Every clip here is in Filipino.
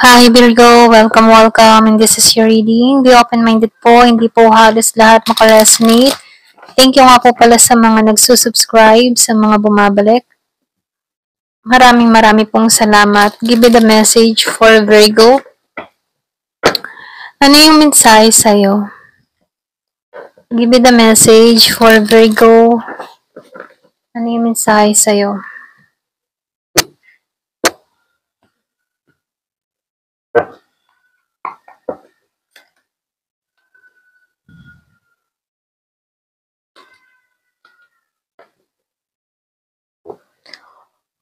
Hi Virgo, welcome. And this is your reading. Be open-minded po, hindi po halos lahat makaresonate. Thank you nga po pala sa mga nagsusubscribe, sa mga bumabalik. Marami pong salamat. Give me the message for Virgo. Ano yung mensahe sa'yo? Give me the message for Virgo. Ano yung mensahe sa'yo?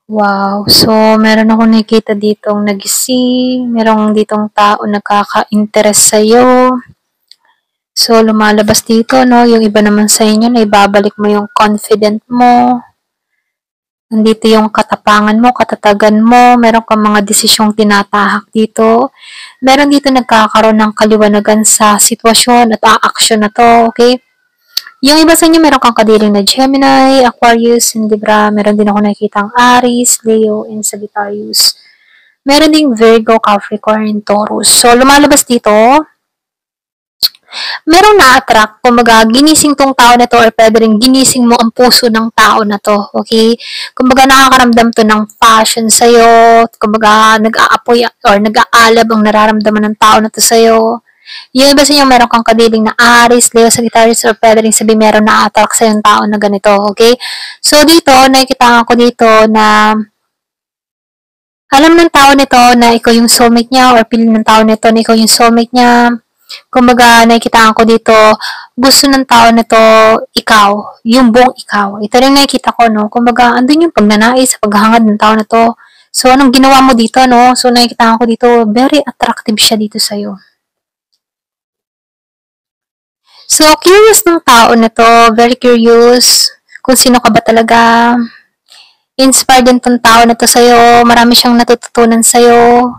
Wow. So, meron ako nakikita ditong nagising, merong ditong tao nagkaka-interest sa'yo. So, lumalabas dito, no? Yung iba naman sa inyo na ibabalik mo yung confident mo. Nandito yung katapangan mo, katatagan mo, meron kang mga desisyong tinatahak dito. Meron dito nagkakaroon ng kaliwanagan sa sitwasyon at aaksyon na to, okay? Yung iba sa inyo, meron kang kadiling na Gemini, Aquarius, and Libra. Meron din ako nakikitang Aries, Leo, and Sagittarius. Meron ding Virgo, Capricorn, Taurus. So, lumalabas dito, merong na-attract, kumbaga, ginising tong tao na to or pwede rin ginising mo ang puso ng tao na to, okay? Kumbaga, nakakaramdam to ng passion sa'yo, kumbaga, nag-aapoy or nag-aalab ang nararamdaman ng tao na to sa'yo. Yung iba sa inyo, meron kang kadiling na Aries, Leo, Sagittarius, or pwede rin sabihin meron na-attract sa yung tao na ganito, okay? So, dito, nakikita ko dito na alam ng tao nito na ikaw yung soulmate niya or piling ng tao nito na ikaw yung soulmate niya. Kumbaga, nakikita ko dito, gusto ng tao na to, ikaw, yung buong ikaw. Ito rin nakikita ko, no? Kumbaga, andun yung pagnanais sa paghahangad ng tao na to. So, anong ginawa mo dito, no? So, nakikita ko dito, very attractive siya dito sa'yo. So, curious ng tao na to, very curious, kung sino ka ba talaga. Inspired din tong tao na to sa'yo, marami siyang natututunan sa'yo.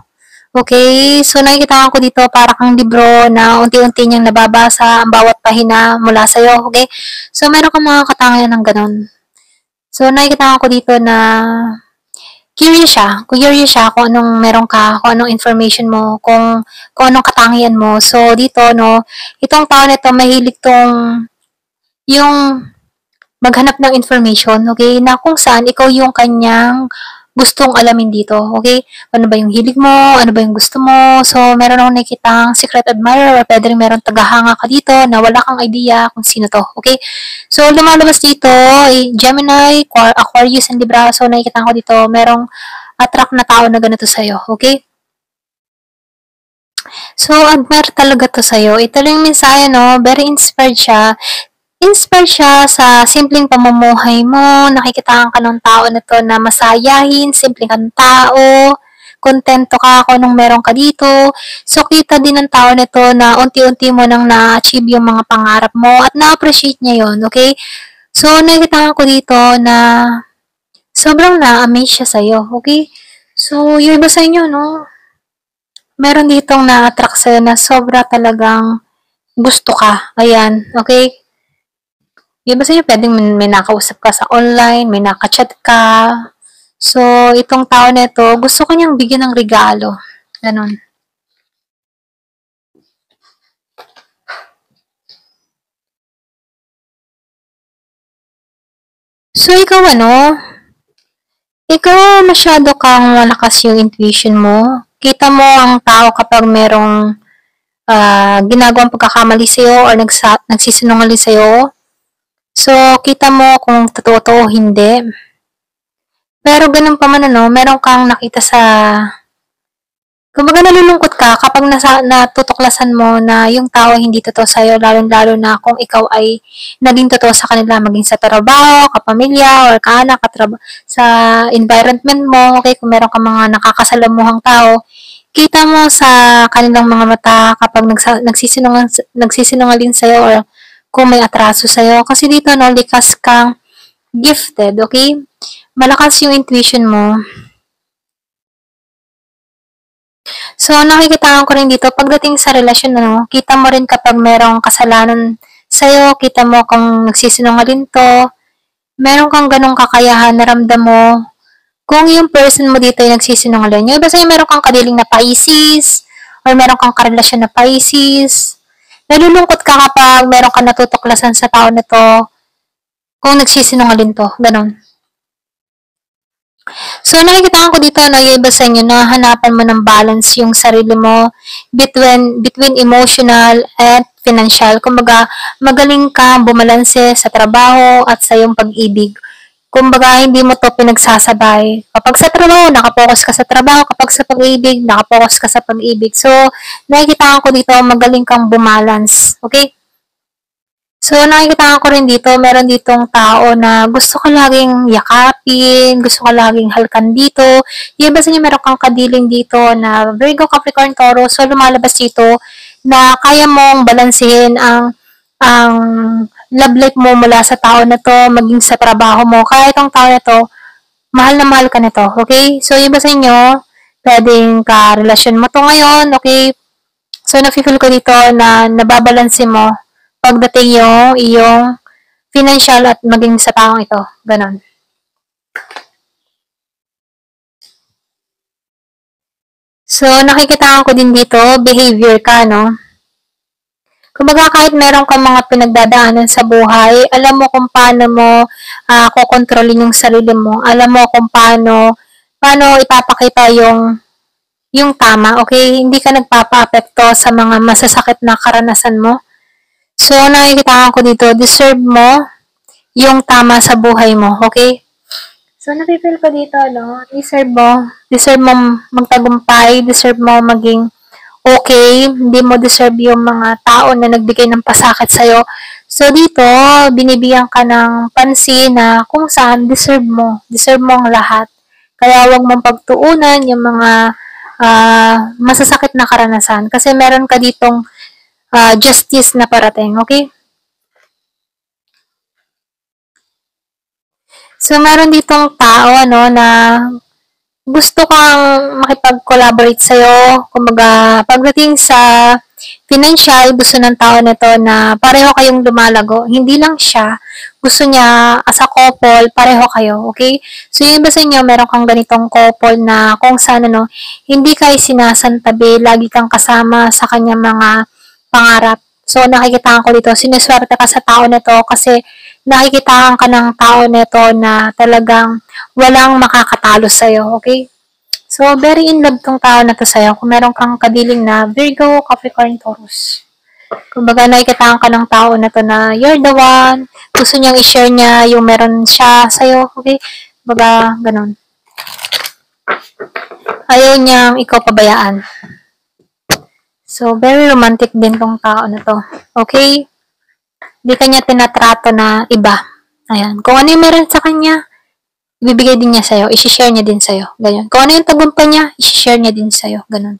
Okay, so nakikita ko dito para kang libro na unti-unti niyang nababasa ang bawat pahina mula sa'yo, okay? So, meron kang mga katangian ng ganun. So, nakikita ko dito na curious siya kung anong meron ka, kung anong information mo, kung anong katangian mo. So, dito, no, itong tao nito mahilig tong yung maghanap ng information, okay, na kung saan ikaw yung kanyang gustong alamin dito, okay? Ano ba yung hilig mo? Ano ba yung gusto mo? So, meron akong nakikitang secret admirer or pwede rin meron tagahanga ka dito na wala kang idea kung sino to, okay? So, lumalabas dito, Gemini, Aquarius, and Libra. So, nakikita ko dito, merong attract na tao na ganito sa'yo, okay? So, admire talaga to sa'yo. Ito lang yung mensahe, no? Very inspired siya. Inspire siya sa simpleng pamumuhay mo, nakikitaan ka ng tao na to na masayahin, simpleng kang tao, kontento ka kung anong meron ka dito. So, kita din ng tao na to na unti-unti mo nang na-achieve yung mga pangarap mo at na-appreciate niya yon, okay? So, nakikitaan ko dito na sobrang na-amaze siya sa'yo, okay? So, yung iba sa inyo, no? Meron ditong na-attract sa'yo na sobra talagang gusto ka. Ayan, okay? Yung iba sa'yo, pwedeng may nakausap ka sa online, may nakachat ka. So, itong tao na ito, gusto ko niyang bigyan ng regalo. Ganon. So, ikaw ikaw masyado kang malakas yung intuition mo. Kita mo ang tao kapag merong ginagawang pagkakamali sa'yo or nagsisinungaling sa'yo. So, kita mo kung totoo to o hindi. Pero ganun pa man, meron kang nakita sa kumbaga nalulungkot ka kapag natutuklasan mo na yung tao hindi totoo sa'yo, lalo-lalo na kung ikaw ay naging totoo sa kanila, maging sa trabaho, kapamilya, or kaanak, sa environment mo, okay, kung meron kang mga nakakasalamuhang tao, kita mo sa kanilang mga mata kapag nagsisinungaling sa'yo or kung may atraso sa'yo. Kasi dito, no, likas kang gifted, okay? Malakas yung intuition mo. So, nakikita ko rin dito, pagdating sa relasyon, kita mo rin kapag merong kasalanan sa'yo, kita mo kung nagsisinungaling to, meron kang ganong kakayahan, naramdam mo Kung yung person mo dito ay nagsisinungaling, yung iba sa'yo meron kang kadiling na Pisces, or meron kang karelasyon na Pisces, nalulungkot ka kapag meron kang natutuklasan sa tao na to, kung nagsisinungaling to, ganon. So, nakikita ko dito na yung iba sa inyo na hanapan mo ng balance yung sarili mo between emotional and financial. Kumbaga, magaling ka bumalanse sa trabaho at sa iyong pag-ibig. Kumbaga, hindi mo to pinagsasabay. Kapag sa trabaho, nakapokus ka sa trabaho. Kapag sa pag-ibig, nakapokus ka sa pag-ibig. So, nakikita ko dito, magaling kang bumalance. Okay? So, nakikita ko rin dito, meron ditong tao na gusto ka laging yakapin, gusto ka laging halkan dito. Yung iba sa inyo, meron kang kadiling dito na Virgo, Capricorn, Taurus. So, lumalabas dito na kaya mong balansehin ang love life mo mula sa tao na to, maging sa trabaho mo. Kaya itong tao na to, mahal na mahal ka nito. Okay? So, yung iba sa inyo, pwedeng ka-relasyon mo to ngayon. Okay? So, nafe-feel ko dito na nababalanse mo pagdating yung iyong financial at maging sa taong ito. Ganon. So, nakikita ko din dito, behavior ka, no? Kumbaga, kahit meron kang mga pinagdadaanan sa buhay, alam mo kung paano mo kukontrolin yung sarili mo. Alam mo kung paano ipapakita yung tama, okay? Hindi ka nagpapa-apekto sa mga masasakit na karanasan mo. So, nakikita ko dito, deserve mo yung tama sa buhay mo, okay? So, napipil ko dito, no? Deserve mo magtagumpay, deserve mo maging okay, hindi mo deserve yung mga tao na nagbigay ng pasakit sa'yo. So, dito, binibigyan ka ng pansin na kung saan deserve mo ang lahat. Kaya huwag mong pagtuunan yung mga masasakit na karanasan kasi meron ka ditong justice na parating, okay? So, meron ditong tao, na gusto kang makipag-collaborate sa'yo. Kumbaga, pagdating sa financial, gusto ng tao na to na pareho kayong lumalago. Hindi lang siya. Gusto niya, as a couple, pareho kayo. Okay? So, yung iba sa inyo, meron kang ganitong couple na kung saan, hindi kayo sinasantabi, lagi kang kasama sa kanyang mga pangarap. So, nakikita ko dito, sinuswerte ka sa tao na to kasi nakikita ka ng tao na to na talagang walang makakatalo sa'yo, okay? So, very in love tong tao na to sa'yo. Kung meron kang kadiling na Virgo, Capricorn, Taurus. Kumbaga, nakikita ka ng tao na to na you're the one. Gusto niyang i-share niya yung meron siya sa'yo, okay? Kumbaga, ganun. Ayaw niyang ikaw pabayaan. So, very romantic din tong tao na to. Okay? Hindi kanya tinatrato na iba. Ayan. Kung ano yung meron sa kanya, ibibigay din niya sa'yo. I-share niya din sa'yo. Ganyan. Kung ano yung tagumpay niya, i-share niya din sa'yo. Ganun.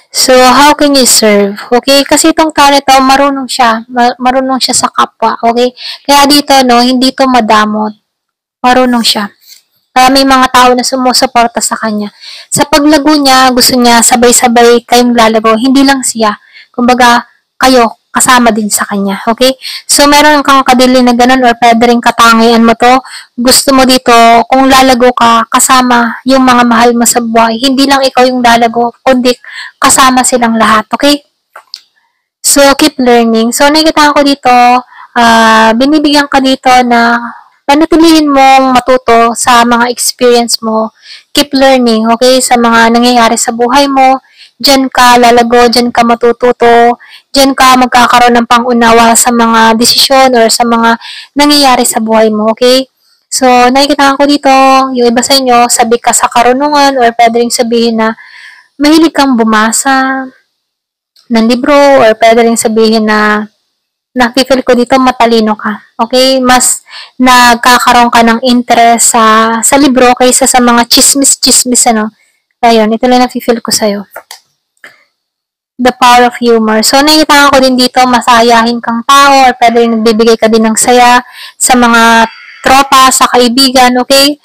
So, how can you serve? Okay? Kasi itong tao na ito, marunong siya. Marunong siya sa kapwa. Okay? Kaya dito, hindi to madamot. Marunong siya. May mga tao na sumusuporta sa kanya. Sa paglago niya, gusto niya sabay-sabay kayong lalago. Hindi lang siya. Kumbaga, kayo, kasama din sa kanya. Okay? So, meron kang kadili na ganun or pwede rin katangian mo to. Gusto mo dito, kung lalago ka, kasama yung mga mahal mo sa buhay. Hindi lang ikaw yung lalago, kundi kasama silang lahat. Okay? So, keep learning. So, nakikita ko dito, binibigyan ka dito na panatilihin mong matuto sa mga experience mo. Keep learning, okay? Sa mga nangyayari sa buhay mo. Diyan ka lalago, diyan ka matututo, diyan ka magkakaroon ng pangunawa sa mga desisyon or sa mga nangyayari sa buhay mo, okay? So, nakikita ko dito, yung iba sa inyo, sabi ka sa karunungan or pwede rin sabihin na mahilig kang bumasa ng libro or pwede rin sabihin na nakikil ko dito matalino ka. Okay? Mas nagkakaroon ka ng interest sa libro kaysa sa mga chismis-chismis, Ayun, ito lang nakikil ko sa'yo. The power of humor. So, nakikita ko din dito, masayahin kang tao or pwede rin nagbibigay ka din ng saya sa mga tropa, sa kaibigan, okay?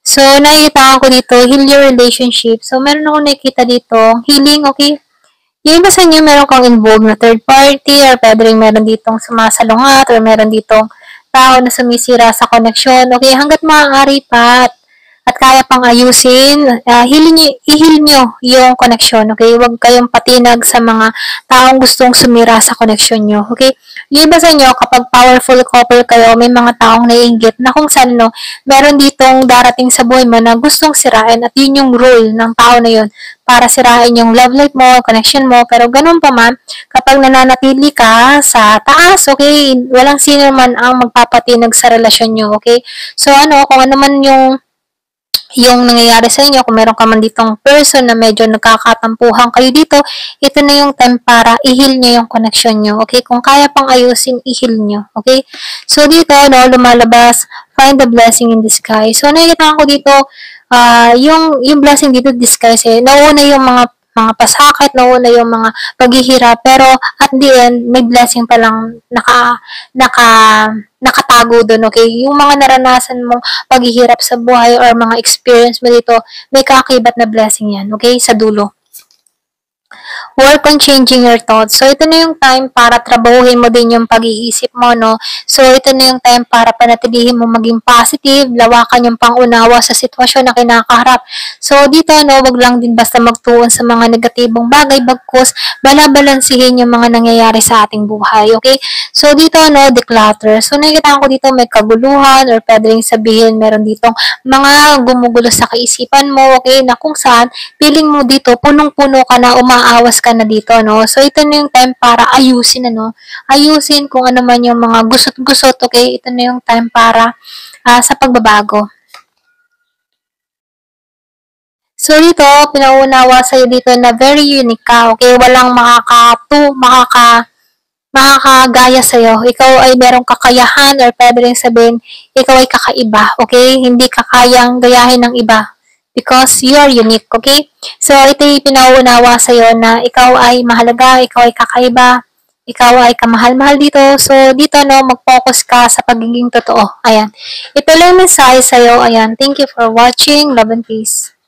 So, nakikita ko dito, heal your relationship. So, meron ako nakikita dito, healing, okay? Yung iba sa inyo, meron kang involved na third party or pwede rin meron ditong sumasalungat or meron ditong tao na sumisira sa connection. Okay, hanggat maaari, Pat, at kaya pang ayusin, i-heal nyo yung connection, okay? Huwag kayong patinag sa mga taong gustong sumira sa connection nyo, okay? Yung iba sa inyo, kapag powerful couple kayo, may mga taong naiinggit na kung saan, no, meron ditong darating sa buhay mo na gustong sirain at yun yung role ng tao na yun para sirain yung love life mo, connection mo, pero ganun pa man, kapag nananatili ka sa taas, okay, walang sino man ang magpapatinag sa relasyon nyo, okay? So, kung ano man yung nangyayari sa inyo, kung meron ka man ditong person na medyo nagkakatampuhan kayo dito, ito na yung time para i-heal nyo yung connection nyo, okay? Kung kaya pang ayusin, i-heal nyo, okay? So, dito, lumalabas, find the blessing in disguise. So, nakikita ko dito, yung blessing dito disguise, nauna yung mga pasakit, nauna yung mga paghihirap, pero at the end, may blessing palang nakatago doon, okay? Yung mga naranasan mong paghihirap sa buhay or mga experience mo dito, may kaakibat na blessing yan, okay? Sa dulo. Work on changing your thoughts. So, ito na yung time para trabahuhin mo din yung pag-iisip mo, no? So, ito na yung time para panatilihin mo maging positive, lawakan yung pangunawa sa sitwasyon na kinakaharap. So, dito, wag lang din basta magtuon sa mga negatibong bagay, bagkus, balabalansihin yung mga nangyayari sa ating buhay, okay? So, dito, declutter. So, nakikita ko dito may kaguluhan or pwedeng sabihin meron ditong mga gumugulo sa kaisipan mo, okay? Na kung saan, feeling mo dito, punong-puno ka na, umaawas ka na dito, no? So, ito na yung time para ayusin, ayusin kung ano man yung mga gusot-gusot, okay? Ito na yung time para sa pagbabago. So, dito, pinaunawa sa'yo dito na very unique ka, okay? Walang makakagaya sa'yo. Ikaw ay merong kakayahan or pwede rin sabihin, ikaw ay kakaiba, okay? Hindi ka kayang gayahin ng iba because you are unique, okay? So, ito yung pinauunawa sa'yo na ikaw ay mahalaga, ikaw ay kakaiba, ikaw ay kamahal-mahal dito. So, dito, mag-focus ka sa pagiging totoo. Ayan. Ito lang mensahe sa'yo. Ayan. Thank you for watching. Love and peace.